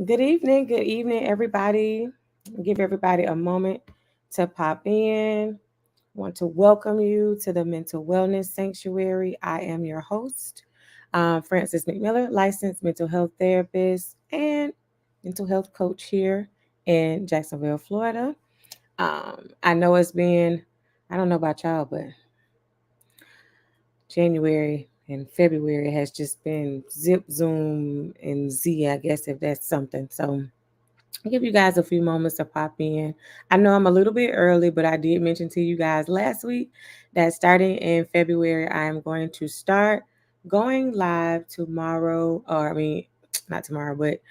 Good evening, everybody. Give everybody a moment to pop in. Want to welcome you to the Mental Wellness Sanctuary. I am your host, Frances McMiller, licensed mental health therapist and mental health coach here in Jacksonville, Florida. I know it's been, I don't know about y'all, but January and February has just been zip, zoom, and Z, I guess, if that's something. So, I'll give you guys a few moments to pop in. I know I'm a little bit early, but I did mention to you guys last week that starting in February, I am going to start going live tomorrow, or I mean, not tomorrow, but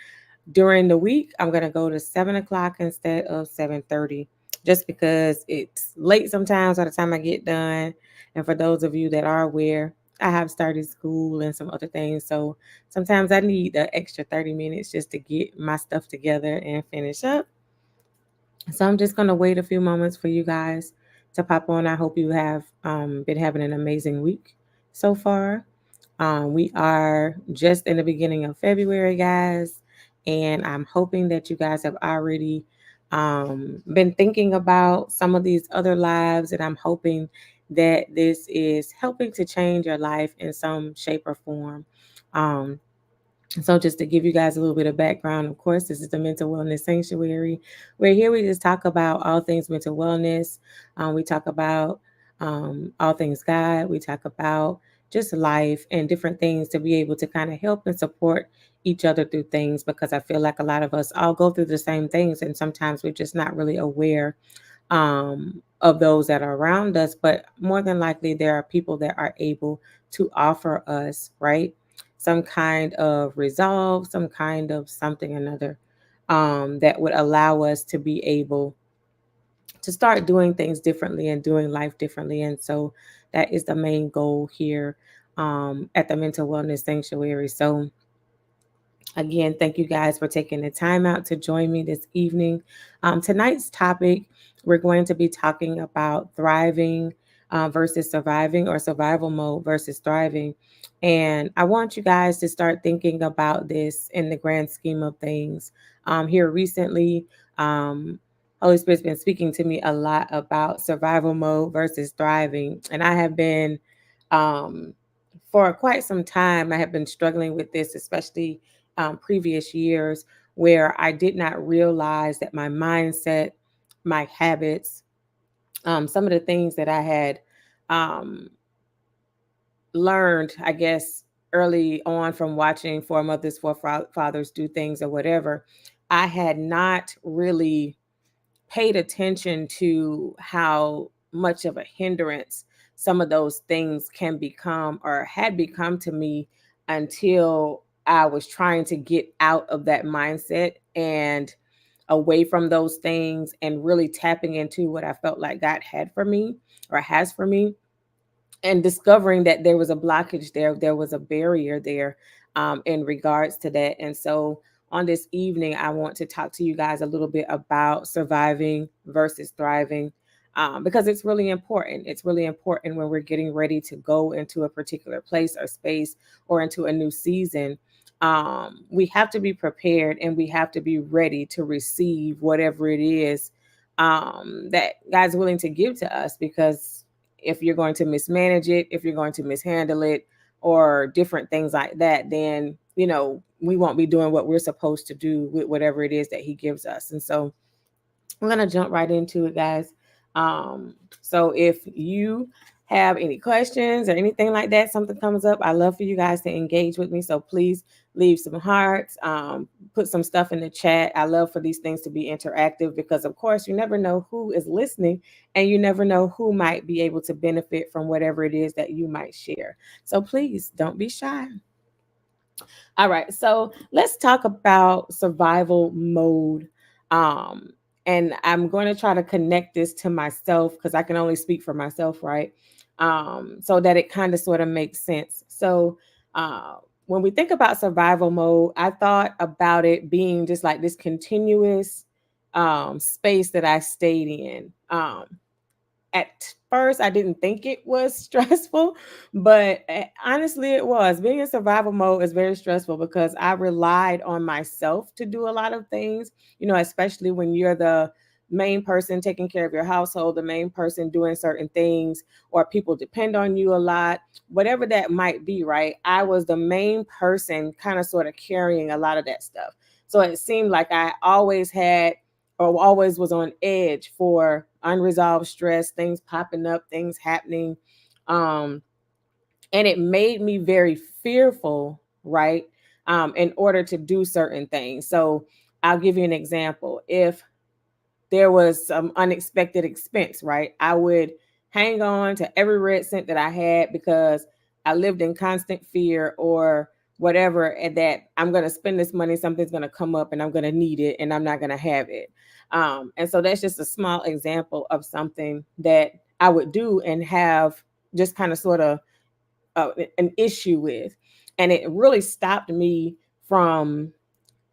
during the week, I'm gonna go to 7 o'clock instead of 7:30, just because it's late sometimes by the time I get done. And for those of you that are aware, I have started school and some other things, so sometimes I need the extra 30 minutes just to get my stuff together and finish up. So I'm just gonna wait a few moments for you guys to pop on. I hope you have been having an amazing week so far. We are just in the beginning of February, guys, and I'm hoping that you guys have already been thinking about some of these other lives, and I'm hoping that this is helping to change your life in some shape or form. Um, so, just to give you guys a little bit of background, of course, this is the Mental Wellness Sanctuary. Where here we just talk about all things mental wellness. We talk about all things God. We talk about just life and different things to be able to kind of help and support each other through things, because I feel like a lot of us all go through the same things, and sometimes we're just not really aware of those that are around us. But more than likely, there are people that are able to offer us, right, some kind of resolve, some kind of something or another, that would allow us to be able to start doing things differently and doing life differently. And so that is the main goal here at the Mental Wellness Sanctuary. So, again, thank you guys for taking the time out to join me this evening. Tonight's topic, we're going to be talking about thriving versus surviving, or survival mode versus thriving. And I want you guys to start thinking about this in the grand scheme of things. Here recently, Holy Spirit's been speaking to me a lot about survival mode versus thriving. And I have been, um, for quite some time, I have been struggling with this, especially previous years, where I did not realize that my mindset, my habits, some of the things that I had um, learned, I guess, early on from watching foremothers, forefathers do things or whatever, I had not really paid attention to how much of a hindrance some of those things can become or had become to me, until I was trying to get out of that mindset and away from those things and really tapping into what I felt like God had for me or has for me, and discovering that there was a blockage there, there was a barrier there, in regards to that. And so on this evening, I want to talk to you guys a little bit about surviving versus thriving, because it's really important. It's really important when we're getting ready to go into a particular place or space or into a new season. We have to be prepared and we have to be ready to receive whatever it is that God's willing to give to us, because if you're going to mismanage it, if you're going to mishandle it, or different things like that, then we won't be doing what we're supposed to do with whatever it is that He gives us. And so we're gonna jump right into it, guys. So if you have any questions or anything like that, something comes up, I love for you guys to engage with me. So please leave some hearts, put some stuff in the chat. I love for these things to be interactive, because of course you never know who is listening, and you never know who might be able to benefit from whatever it is that you might share. So please don't be shy. All right, so let's talk about survival mode. Um, and I'm going to try to connect this to myself, because I can only speak for myself, right? So that it kind of sort of makes sense. So, uh, when we think about survival mode, I thought about it being just like this continuous space that I stayed in. at first I didn't think it was stressful, but honestly it was. Being in survival mode is very stressful because I relied on myself to do a lot of things, especially when you're the main person taking care of your household, the main person doing certain things, or people depend on you a lot, whatever that might be, right? I was the main person kind of sort of carrying a lot of that stuff. So it seemed like I always had or always was on edge for unresolved stress, things popping up, things happening. Um, and it made me very fearful, right? In order to do certain things. So I'll give you an example. If there was some unexpected expense, right? I would hang on to every red cent that I had because I lived in constant fear or whatever, and that I'm going to spend this money, something's going to come up and I'm going to need it and I'm not going to have it. And so that's just a small example of something that I would do and have just kind of sort of an issue with. And it really stopped me from,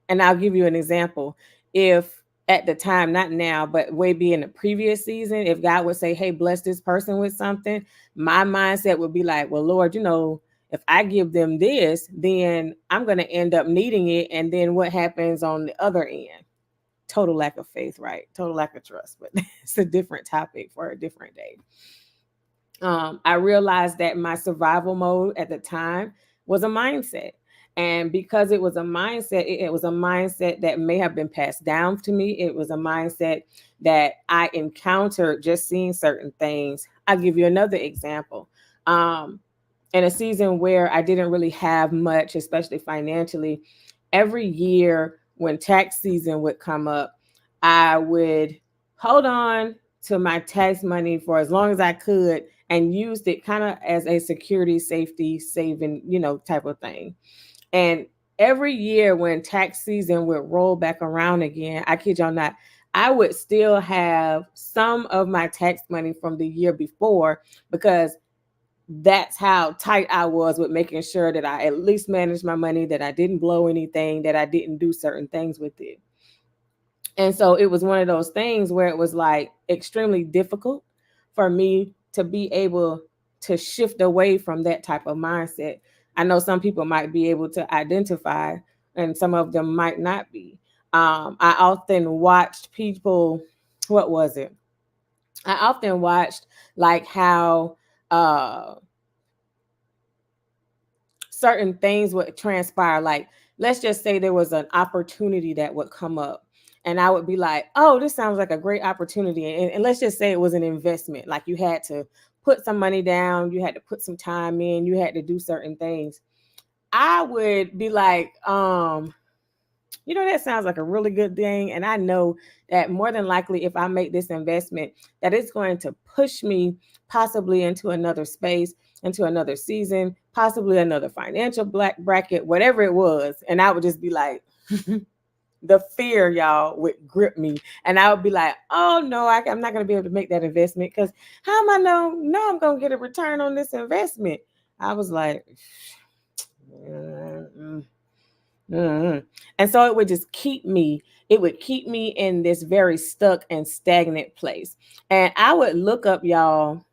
and I'll give you an example. If at the time, not now, but maybe in the previous season, if God would say, hey, bless this person with something, my mindset would be like, well, Lord, if I give them this, then I'm going to end up needing it. And then what happens on the other end? Total lack of faith, right? Total lack of trust. But it's a different topic for a different day. I realized that my survival mode at the time was a mindset. And because it was a mindset, it was a mindset that may have been passed down to me. It was a mindset that I encountered just seeing certain things. I'll give you another example. In a season where I didn't really have much, especially financially, every year when tax season would come up, I would hold on to my tax money for as long as I could and used it kind of as a security, safety, saving, type of thing. And every year when tax season would roll back around again, I kid y'all not, I would still have some of my tax money from the year before because that's how tight I was with making sure that I at least managed my money, that I didn't blow anything, that I didn't do certain things with it. And so it was one of those things where it was like extremely difficult for me to be able to shift away from that type of mindset. I know some people might be able to identify, and some of them might not be. I often watched people, what was it? I often watched like how certain things would transpire. Like, let's just say there was an opportunity that would come up. And I would be like, oh, this sounds like a great opportunity. And let's just say it was an investment. Like you had to put some money down, you had to put some time in, you had to do certain things. I would be like, that sounds like a really good thing. And I know that more than likely, if I make this investment, that it's going to push me possibly into another space, into another season, possibly another financial black bracket, whatever it was. And I would just be like, the fear, y'all, would grip me. And I would be like, oh no, I'm not going to be able to make that investment because how am I know I'm going to get a return on this investment? I was like, Mm-hmm. And so it would just it would keep me in this very stuck and stagnant place. And I would look up, y'all,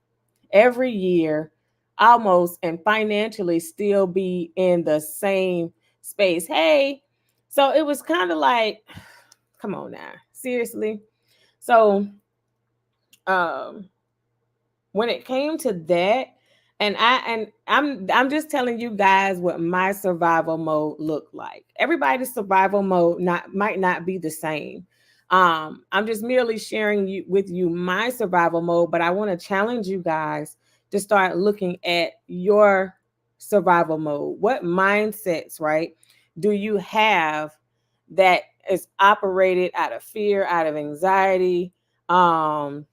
every year almost and financially still be in the same space. Hey, so it was kind of like, come on now, seriously. So when it came to that, I'm just telling you guys what my survival mode looked like. Everybody's survival mode might not be the same. I'm just merely sharing with you my survival mode, but I want to challenge you guys to start looking at your survival mode. What mindsets, right, do you have that is operated out of fear, out of anxiety, out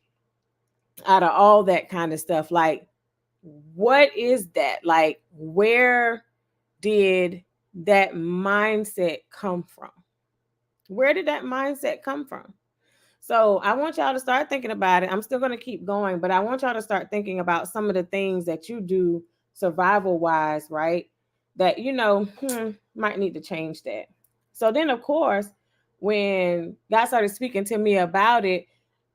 of all that kind of stuff? Like, what is that? Like, where did that mindset come from? Where did that mindset come from? So I want y'all to start thinking about it. I'm still going to keep going, but I want y'all to start thinking about some of the things that you do survival wise, right? That, might need to change that. So then, of course, when God started speaking to me about it,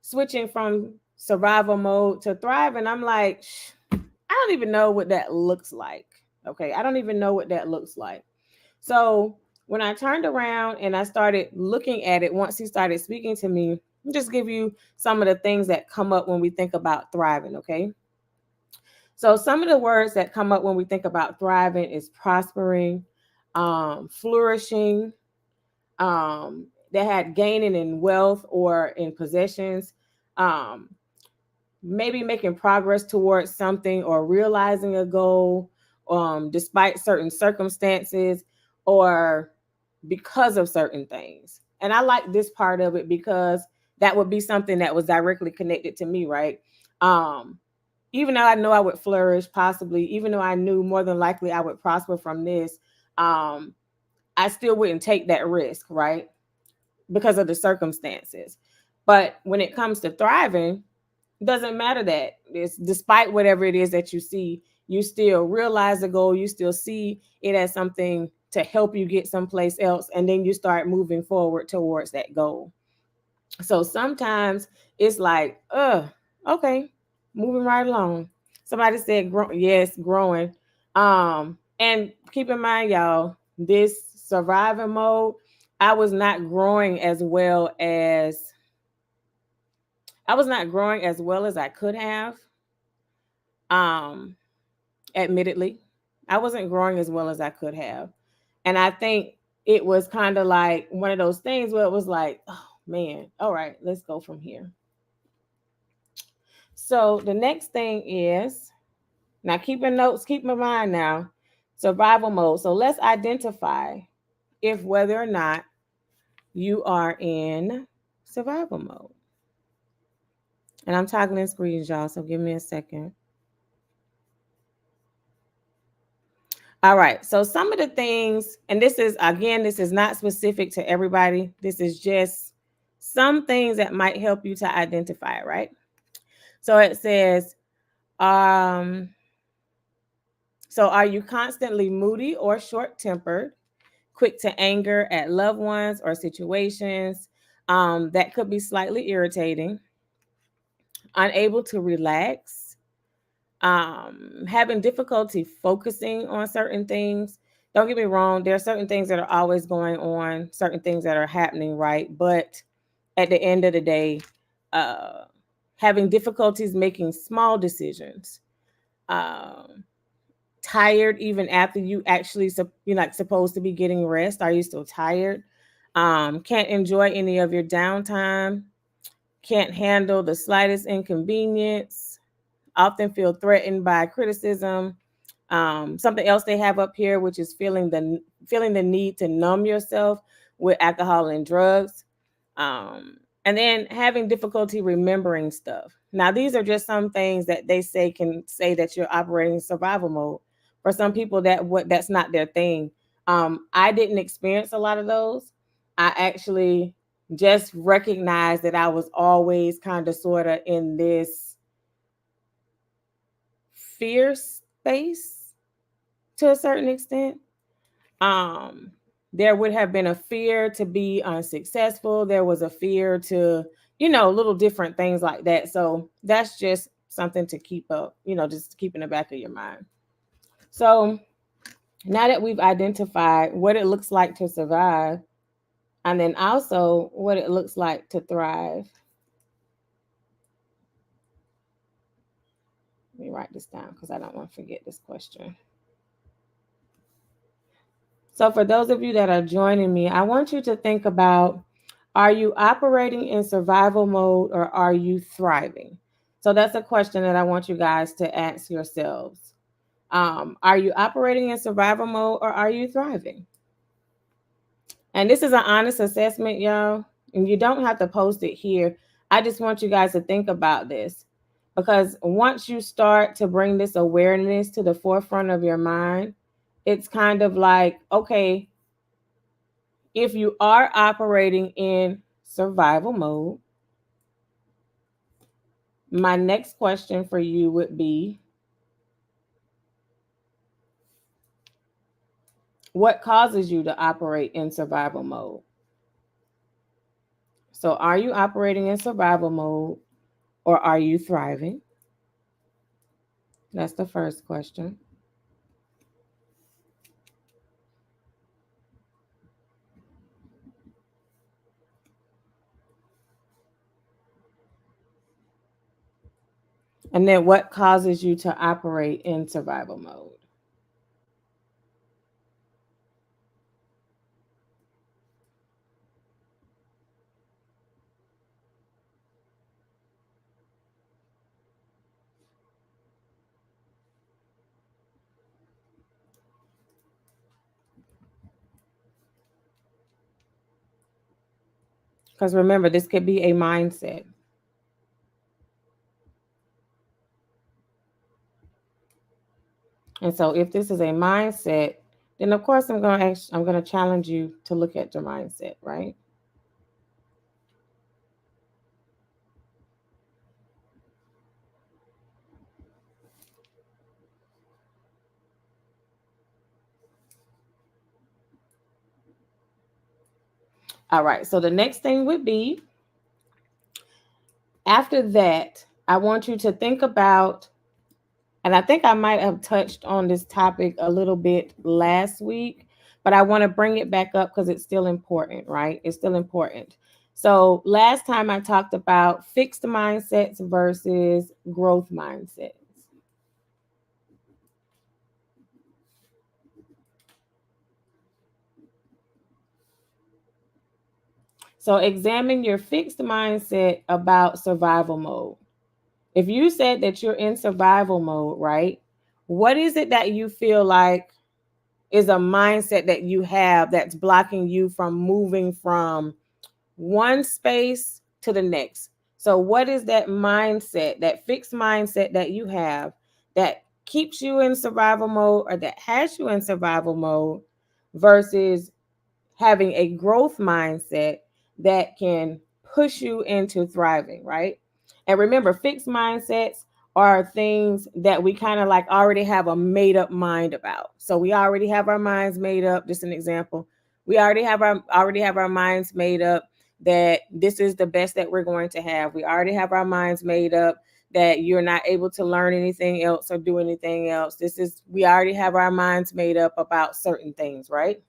switching from survival mode to thrive. And I'm like, I don't even know what that looks like. Okay. I don't even know what that looks like. So when I turned around and I started looking at it, once he started speaking to me, I'll just give you some of the things that come up when we think about thriving. Okay. So some of the words that come up when we think about thriving is prospering, flourishing, that had gaining in wealth or in possessions, um, maybe making progress towards something or realizing a goal, despite certain circumstances or because of certain things. And I like this part of it because that would be something that was directly connected to me, right? Um, Even though I know I would flourish, possibly, even though I knew more than likely I would prosper from this, um, I still wouldn't take that risk, right? Because of the circumstances. But when it comes to thriving, it doesn't matter that it's despite whatever it is that you see, you still realize the goal, you still see it as something to help you get someplace else, and then you start moving forward towards that goal. So sometimes it's like, okay, moving right along. Somebody said, yes, growing. And keep in mind, y'all, this survivor mode, I was not growing as well as I could have. Um, Admittedly, I wasn't growing as well as I could have, and I think it was kind of like one of those things where it was like, oh man, all right, let's go from here. So the next thing is, now keeping notes, keep in mind now, survival mode. So let's identify if whether or not you are in survival mode. And I'm talking in screens, y'all, so give me a second. All right. So some of the things, and this is again, this is not specific to everybody. This is just some things that might help you to identify it, right? So it says, um, so are you constantly moody or short-tempered, quick to anger at loved ones or situations? That could be slightly irritating, unable to relax, having difficulty focusing on certain things. Don't get me wrong, there are certain things that are always going on, certain things that are happening, right? But at the end of the day, uh, having difficulties making small decisions, um, tired even after you actually you're like supposed to be getting rest. Are you still tired? Can't enjoy any of your downtime, can't handle the slightest inconvenience, often feel threatened by criticism. Something else they have up here, which is feeling the need to numb yourself with alcohol and drugs, and then having difficulty remembering stuff. Now, these are just some things that they say can say that you're operating survival mode. For some people, that's not their thing. I didn't experience a lot of those. I actually just recognized that I was always kind of sort of in this fear space to a certain extent. Um, there would have been a fear to be unsuccessful. There was a fear to, little different things like that. So that's just something to keep up, just to keep in the back of your mind. So now that we've identified what it looks like to survive, and then also what it looks like to thrive. Let me write this down because I don't want to forget this question. So, for those of you that are joining me, I want you to think about, are you operating in survival mode or are you thriving? So, that's a question that I want you guys to ask yourselves. Are you operating in survival mode or are you thriving? And this is an honest assessment, y'all. And you don't have to post it here. I just want you guys to think about this, because once you start to bring this awareness to the forefront of your mind, it's kind of like, okay, if you are operating in survival mode, my next question for you would be, what causes you to operate in survival mode? So, are you operating in survival mode or are you thriving? That's the first question. And then what causes you to operate in survival mode? Because remember, this could be a mindset. And so if this is a mindset, then of course I'm going to challenge you to look at your mindset, right? All right. So the next thing would be, after that, I want you to think about, and I think I might have touched on this topic a little bit last week, but I want to bring it back up because it's still important, right? It's still important. So last time I talked about fixed mindsets versus growth mindsets. So examine your fixed mindset about survival mode. If you said that you're in survival mode, right? What is it that you feel like is a mindset that you have that's blocking you from moving from one space to the next? So, what is that mindset, that fixed mindset that you have that keeps you in survival mode or that has you in survival mode versus having a growth mindset that can push you into thriving, right? And remember, fixed mindsets are things that we kind of like already have a made up mind about. So we already have our minds made up. Just an example. We already have our minds made up that this is the best that we're going to have. We already have our minds made up that you're not able to learn anything else or do anything else. We already have our minds made up about certain things, right?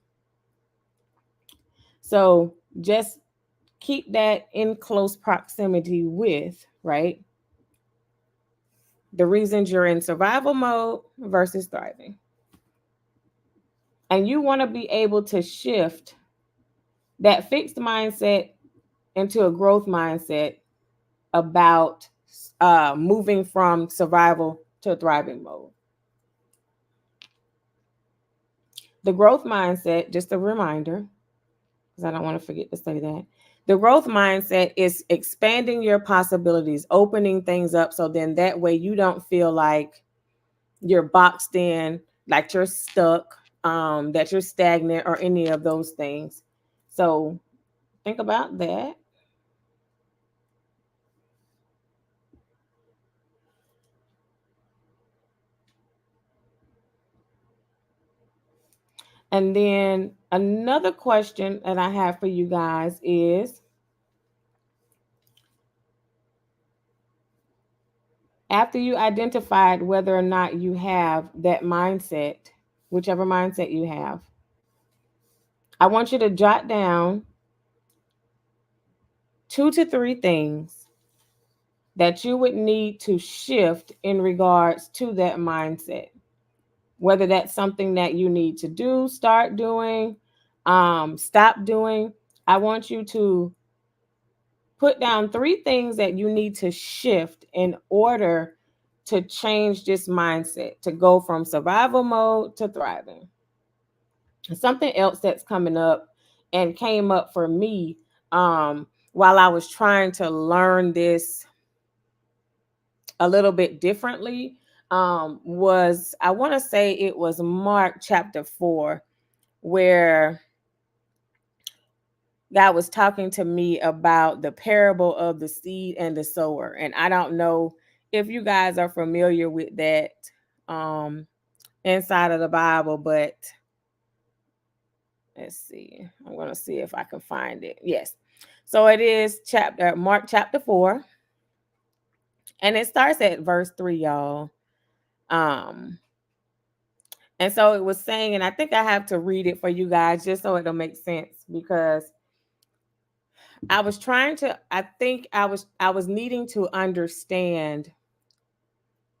So just keep that in close proximity with, right? The reasons you're in survival mode versus thriving. And you want to be able to shift that fixed mindset into a growth mindset about moving from survival to thriving mode. The growth mindset, just a reminder, because I don't want to forget to say that. The growth mindset is expanding your possibilities, opening things up so then that way you don't feel like you're boxed in, like you're stuck, that you're stagnant or any of those things. So think about that. And then another question that I have for you guys is, after you identified whether or not you have that mindset, whichever mindset you have, I want you to jot down 2 to 3 things that you would need to shift in regards to that mindset. Whether that's something that you need to do, start doing, stop doing. I want you to put down 3 things that you need to shift in order to change this mindset, to go from survival mode to thriving. Something else that's coming up and came up for me while I was trying to learn this a little bit differently was, I want to say it was Mark chapter 4, where God was talking to me about the parable of the seed and the sower. And I don't know if you guys are familiar with that um, inside of the Bible, but let's see. I'm going to see if I can find it. Yes. So it is Mark chapter 4. And it starts at verse 3, y'all. And so it was saying, and I think I have to read it for you guys just so it'll make sense, because I was trying to, I think I was needing to understand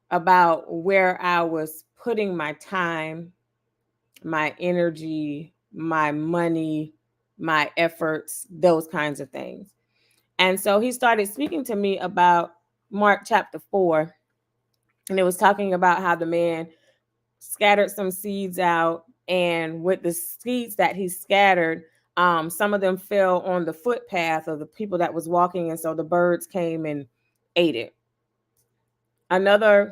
about where I was putting my time, my energy, my money, my efforts, those kinds of things. And so he started speaking to me about Mark chapter 4, and it was talking about how the man scattered some seeds out, and with the seeds that he scattered, some of them fell on the footpath of the people that was walking, and so the birds came and ate it.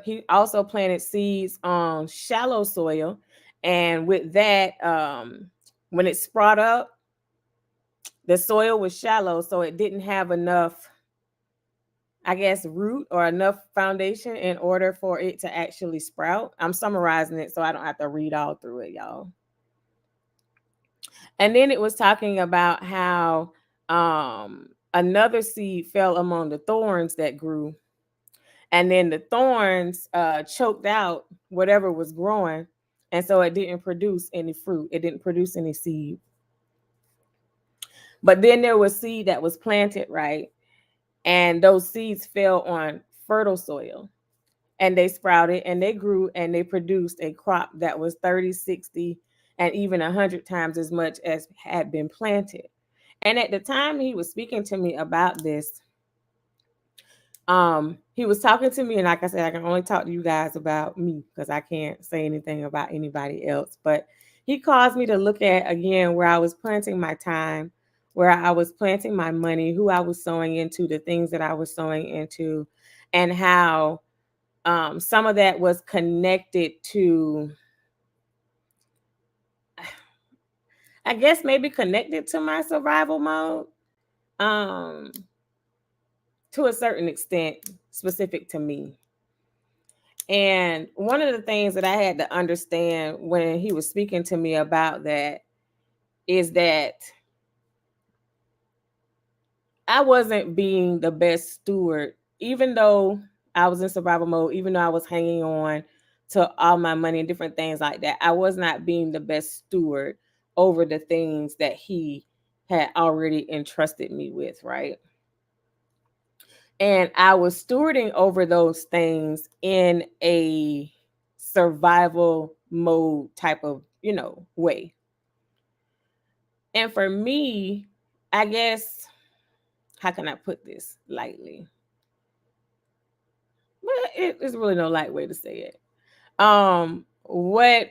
He also planted seeds on shallow soil, and with that, when it sprout up, the soil was shallow, so it didn't have enough, I guess, root or enough foundation in order for it to actually sprout. I'm summarizing it so I don't have to read all through it, y'all. And then it was talking about how another seed fell among the thorns that grew. And then the thorns choked out whatever was growing. And so it didn't produce any fruit. It didn't produce any seed. But then there was seed that was planted, right? And those seeds fell on fertile soil. And they sprouted and they grew and they produced a crop that was 30, 60, and even 100 times as much as had been planted. And at the time he was speaking to me about this, he was talking to me, and like I said, I can only talk to you guys about me because I can't say anything about anybody else. But he caused me to look at again where I was planting my time, where I was planting my money, who I was sowing into, the things that I was sowing into, and how some of that was connected to, I guess maybe connected to my survival mode, to a certain extent, specific to me. And one of the things that I had to understand when he was speaking to me about that is that I wasn't being the best steward, even though I was in survival mode, even though I was hanging on to all my money and different things like that. I was not being the best steward over the things that he had already entrusted me with, right? And I was stewarding over those things in a survival mode type of, way. And for me, I guess, how can I put this lightly? Well, it's really no light way to say it. What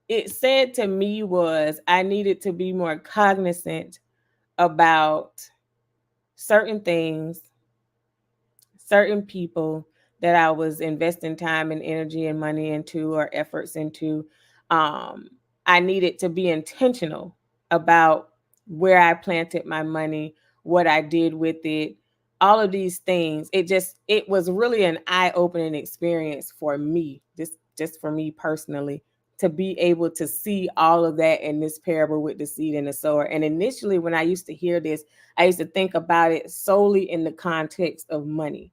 it said to me was I needed to be more cognizant about certain things, certain people that I was investing time and energy and money into or efforts into. I needed to be intentional about where I planted my money, what I did with it, all of these things. It was really an eye-opening experience for me, just for me personally, to be able to see all of that in this parable with the seed and the sower. And initially, when I used to hear this, I used to think about it solely in the context of money.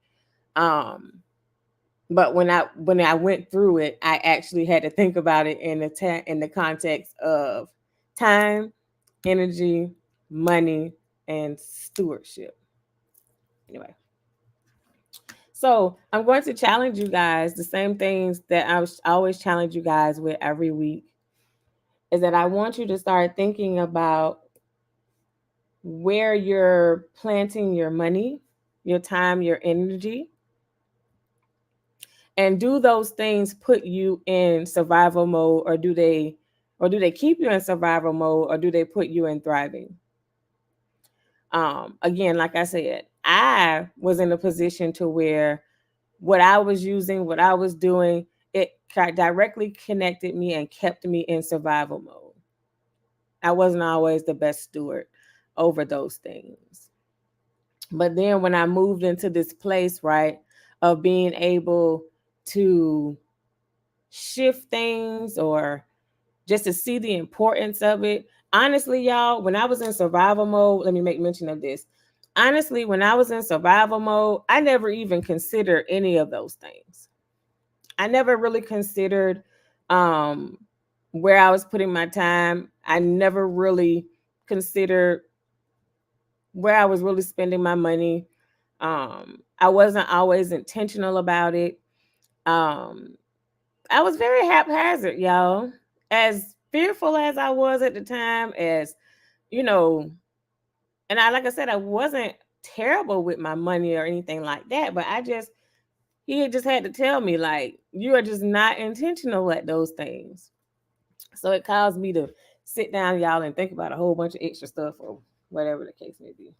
But when I went through it, I actually had to think about it in the context of time, energy, money, and stewardship. Anyway, so I'm going to challenge you guys the same things that I always challenge you guys with every week. Is that I want you to start thinking about where you're planting your money, your time, your energy. And do those things put you in survival mode, or do they keep you in survival mode, or do they put you in thriving? Again, like I said, I was in a position to where what I was using, what I was doing, it directly connected me and kept me in survival mode. I wasn't always the best steward over those things. But then when I moved into this place, right, of being able to shift things or just to see the importance of it. Honestly, y'all, when I was in survival mode, let me make mention of this. honestly, when I was in survival mode, I never even considered any of those things. I never really considered um, where I was putting my time. I never really considered where I was really spending my money. I wasn't always intentional about it. Um, I was very haphazard, y'all. As fearful as I was at the time, as you know, and like I said, I wasn't terrible with my money or anything like that, but he had just had to tell me, like, you are just not intentional at those things. So it caused me to sit down, y'all, and think about a whole bunch of extra stuff or whatever the case may be.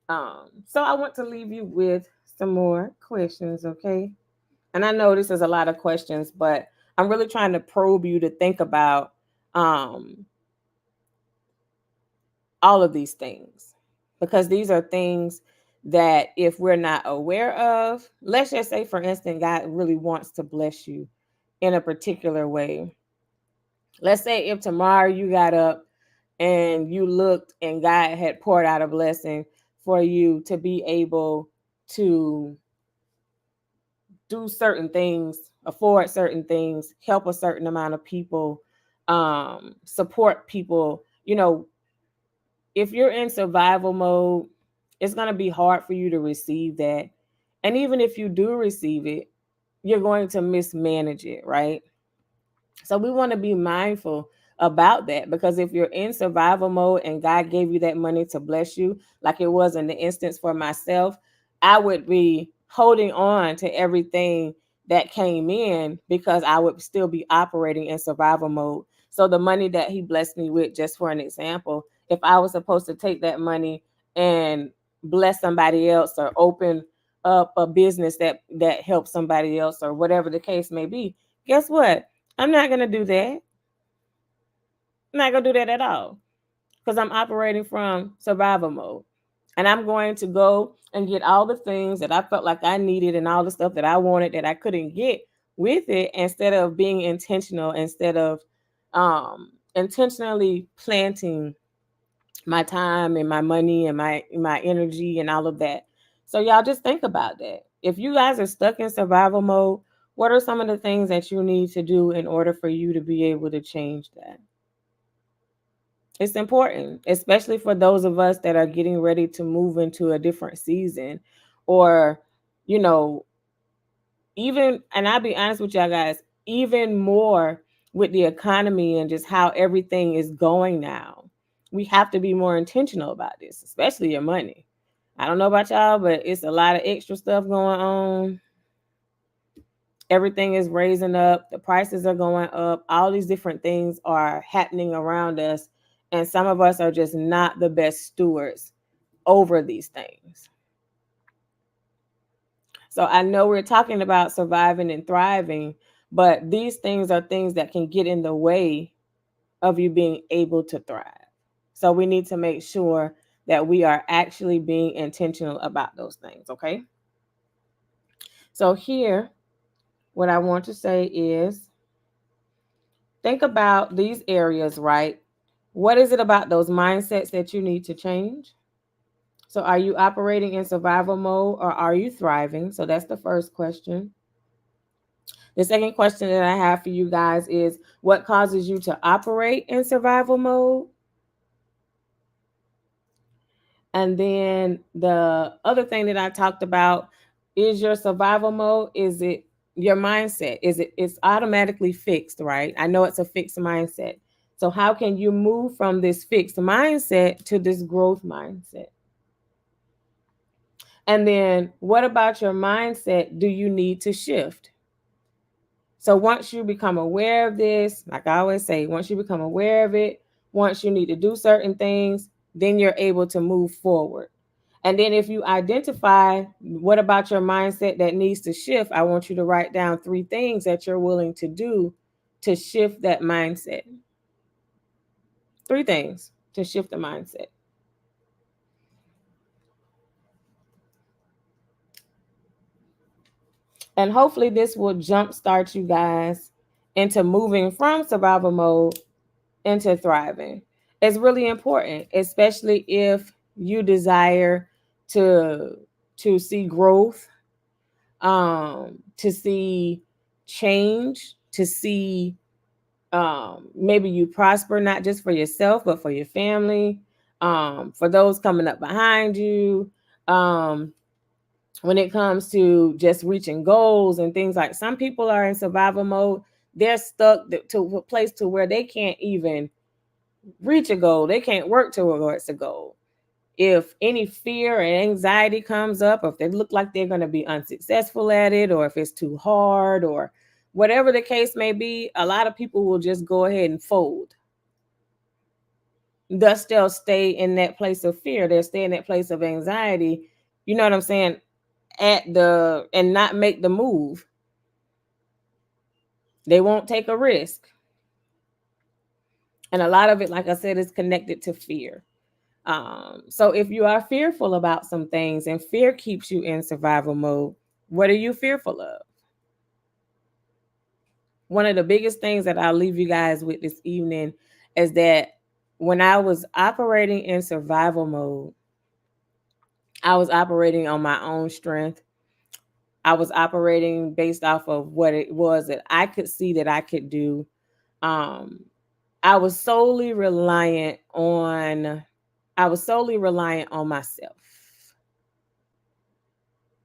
So I want to leave you with some more questions, okay? And I know this is a lot of questions, but I'm really trying to probe you to think about um, all of these things, because these are things that if we're not aware of, let's just say, for instance, God really wants to bless you in a particular way. Let's say if tomorrow you got up and you looked and God had poured out a blessing for you to be able to do certain things, afford certain things, help a certain amount of people, support people. If you're in survival mode, it's going to be hard for you to receive that. And even if you do receive it, you're going to mismanage it, right? So we want to be mindful about that, because if you're in survival mode and God gave you that money to bless you, like it was in the instance for myself, I would be holding on to everything that came in because I would still be operating in survival mode. So the money that he blessed me with, just for an example, if I was supposed to take that money and bless somebody else or open up a business that helps somebody else or whatever the case may be, guess what? I'm not going to do that. I'm not going to do that at all, because I'm operating from survival mode. And I'm going to go and get all the things that I felt like I needed and all the stuff that I wanted that I couldn't get with it, instead of being intentional, instead of intentionally planting my time and my money and my energy and all of that. So y'all just think about that. If you guys are stuck in survival mode, what are some of the things that you need to do in order for you to be able to change that? It's important, especially for those of us that are getting ready to move into a different season, or you know, even, and I'll be honest with y'all guys, even more with the economy and just how everything is going now. We have to be more intentional about this, especially your money. I don't know about y'all, but it's a lot of extra stuff going on. Everything is raising up, the prices are going up, all these different things are happening around us, and some of us are just not the best stewards over these things. So I know we're talking about surviving and thriving, but these things are things that can get in the way of you being able to thrive. So we need to make sure that we are actually being intentional about those things, okay? So here, what I want to say is, think about these areas, right? What is it about those mindsets that you need to change? So are you operating in survival mode or are you thriving? So that's the first question. The second question that I have for you guys is, what causes you to operate in survival mode? And then the other thing that I talked about is your survival mode. Is it your mindset? It's automatically fixed, right? I know it's a fixed mindset. So how can you move from this fixed mindset to this growth mindset? And then what about your mindset do you need to shift? So once you become aware of this, like I always say, once you become aware of it, once you need to do certain things, then you're able to move forward. And then if you identify what about your mindset that needs to shift, I want you to write down 3 things that you're willing to do to shift that mindset. 3 things to shift the mindset. And hopefully this will jumpstart you guys into moving from survival mode into thriving. It's really important, especially if you desire to see growth, to see change, to see maybe you prosper, not just for yourself, but for your family, for those coming up behind you. When it comes to just reaching goals and things, like some people are in survival mode, they're stuck to a place to where they can't even reach a goal. They can't work towards a goal. If any fear and anxiety comes up, or if they look like they're going to be unsuccessful at it, or if it's too hard, or whatever the case may be, a lot of people will just go ahead and fold. Thus, they'll stay in that place of fear. They'll stay in that place of anxiety. You know what I'm saying? And not make the move. They won't take a risk. And a lot of it, like I said, is connected to fear. So if you are fearful about some things and fear keeps you in survival mode, what are you fearful of? One of the biggest things that I'll leave you guys with this evening is that when I was operating in survival mode, I was operating on my own strength. I was operating based off of what it was that I could see that I could do. I was solely reliant on myself.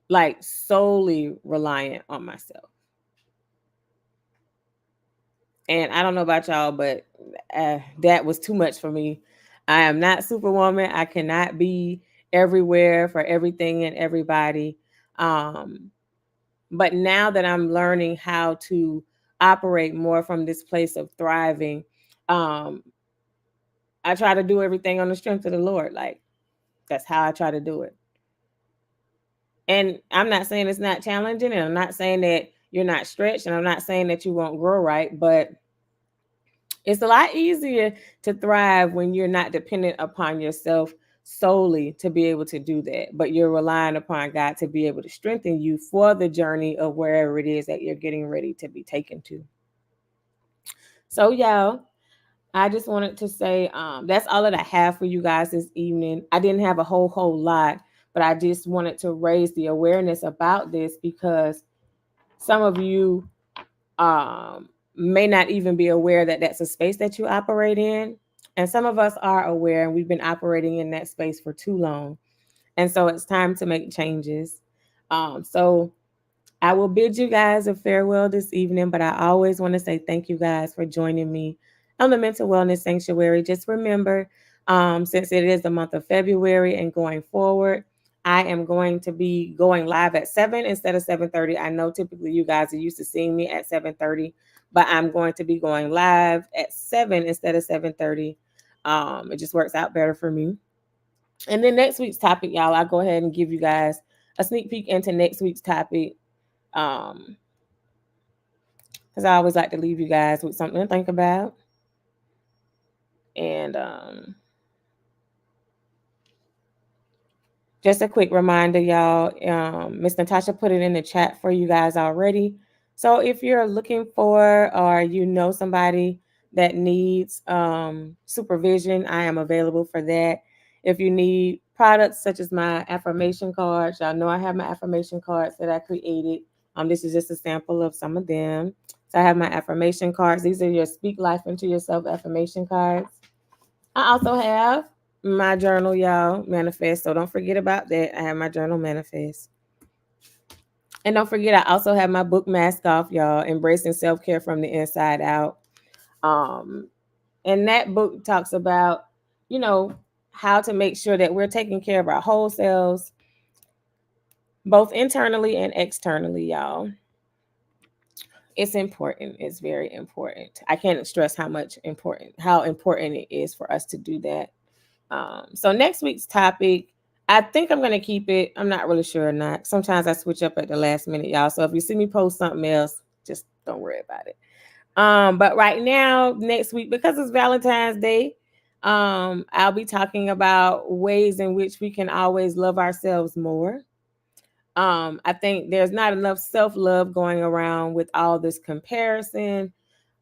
Like solely reliant on myself. And I don't know about y'all, but that was too much for me. I am not Superwoman. I cannot be everywhere for everything and everybody. But now that I'm learning how to operate more from this place of thriving, I try to do everything on the strength of the Lord. Like, that's how I try to do it. And I'm not saying it's not challenging, and I'm not saying that you're not stretched, and I'm not saying that you won't grow, right? But it's a lot easier to thrive when you're not dependent upon yourself solely to be able to do that, but you're relying upon God to be able to strengthen you for the journey of wherever it is that you're getting ready to be taken to. So, y'all, I just wanted to say that's all that I have for you guys this evening. I didn't have a whole lot, but I just wanted to raise the awareness about this because some of you may not even be aware that that's a space that you operate in. And some of us are aware, and we've been operating in that space for too long. And so it's time to make changes. So I will bid you guys a farewell this evening, but I always want to say thank you guys for joining me on the Mental Wellness Sanctuary. Just remember, since it is the month of February and going forward, I am going to be going live at 7 instead of 7:30. I know typically you guys are used to seeing me at 7:30, but I'm going to be going live at 7 instead of 7:30. It just works out better for me. And then next week's topic, y'all, I'll go ahead and give you guys a sneak peek into next week's topic. Because I always like to leave you guys with something to think about. And just a quick reminder, y'all, Miss Natasha put it in the chat for you guys already. So if you're looking for or you know somebody that needs supervision, I am available for that. If you need products such as my affirmation cards, y'all know I have my affirmation cards that I created. This is just a sample of some of them. So I have my affirmation cards. These are your Speak Life into Yourself affirmation cards. I also have my journal, y'all, manifest. So don't forget about that. I have my journal manifest. And don't forget, I also have my book Mask Off, y'all, Embracing Self-Care from the Inside Out. And that book talks about, how to make sure that we're taking care of our whole selves, both internally and externally, y'all. It's important. It's very important. I can't stress how important it is for us to do that. So next week's topic, I think I'm going to keep it. I'm not really sure or not. Sometimes I switch up at the last minute, y'all. So if you see me post something else, just don't worry about it. But right now, next week, because it's Valentine's Day, I'll be talking about ways in which we can always love ourselves more. I think there's not enough self-love going around with all this comparison,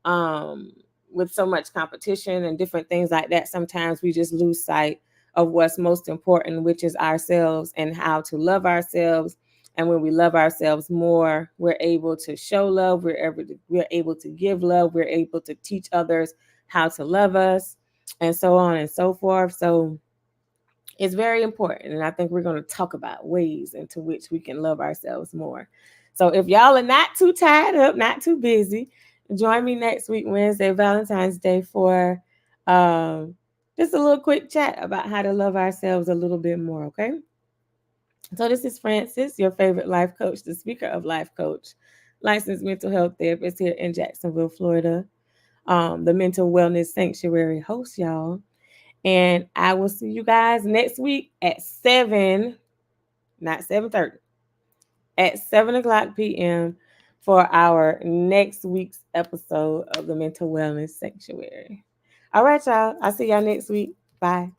with so much competition and different things like that. Sometimes we just lose sight of what's most important, which is ourselves and how to love ourselves. And when we love ourselves more, we're able to show love, we're able to give love, we're able to teach others how to love us, and so on and so forth. So it's very important. And I think we're going to talk about ways into which we can love ourselves more. So if y'all are not too tied up, not too busy, join me next week, Wednesday, Valentine's Day, for um, just a little quick chat about how to love ourselves a little bit more, okay? So this is Francis, your favorite life coach, the speaker of Life Coach, licensed mental health therapist here in Jacksonville, Florida, the Mental Wellness Sanctuary host, y'all. And I will see you guys next week at 7, not 7:30, at 7 o'clock p.m. for our next week's episode of the Mental Wellness Sanctuary. All right, y'all. I'll see y'all next week. Bye.